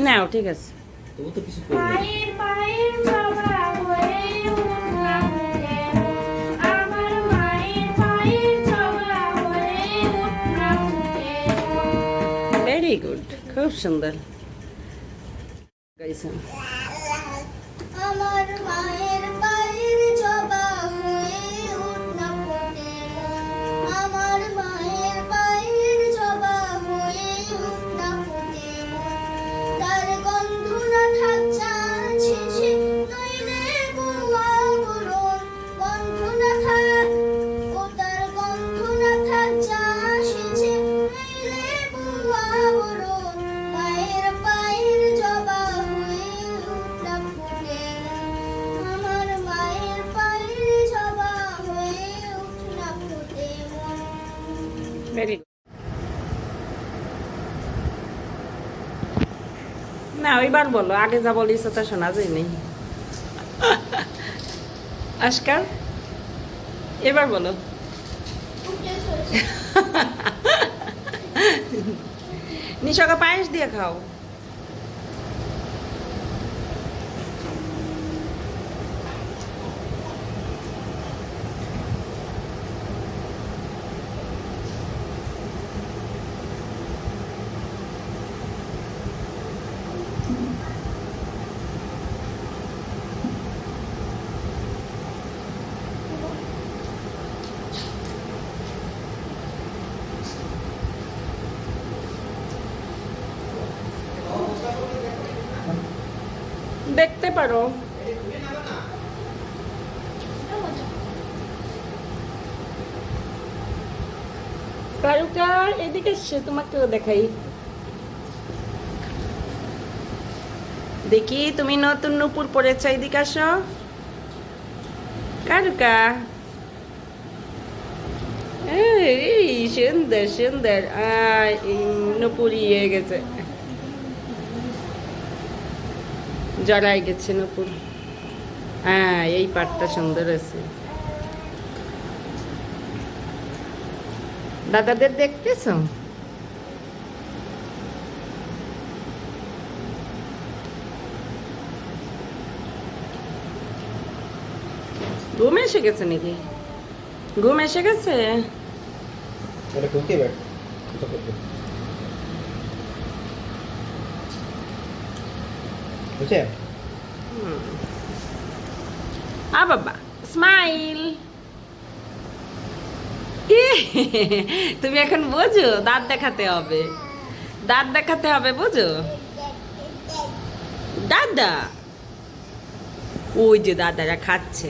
নাও ঠিক আছে। তবু তো কিছু করবে। মায়ের পায়ের জবা হয়ে উঠলাম কেন, আমার মায়ের পায়ের জবা হয়ে উঠলাম কেন। ভেরি গুড, খুব সুন্দর গাইছেন। আমার মায়ের পায়ের জবা হয়ে উঠলাম কেন, আমার মায়ের পায়ের জবা হয়ে উঠলাম কেন। তার গন্ধ না থাক চাল শেষে নইলে বুয়া বরণ, গন্ধ না থাক ও তার গন্ধ না থাক চাল শেষে নইলে বুয়া বরণ। মায়ের পায়ের জবা হয়ে উঠলাম কেন, আমার মায়ের পায়ের জবা হয়ে উঠলাম কেন। Very good. না এবার বলো, আগে যা বলিস তা শোনা যায়নি। আজকাল এবার বলো। নিশাকে পায়েস দিয়ে খাও। দেখতে পারো। কারুকা এদিকে এসছে, তোমাকেও দেখাই। দেখি তুমি নতুন নুপুর পরেছ, এদিকে আসো। কারুকা এই সুন্দর সুন্দর। নুপুর ইয়ে গেছে, জড়াই গেছে নুপুর। হ্যাঁ এই পাটটা সুন্দর আছে। দাদাদের দেখতেছ? ঘুম এসে গেছে নাকি? ঘুম এসে গেছে? এটা করতে পার এটা করতে বুঝছে? বাবা স্মাইল। তুমি এখন বোঝো, দাঁত দেখাতে হবে, দাঁত দেখাতে হবে, বোঝো? দাদা ওই যে দাদারা খাচ্ছে।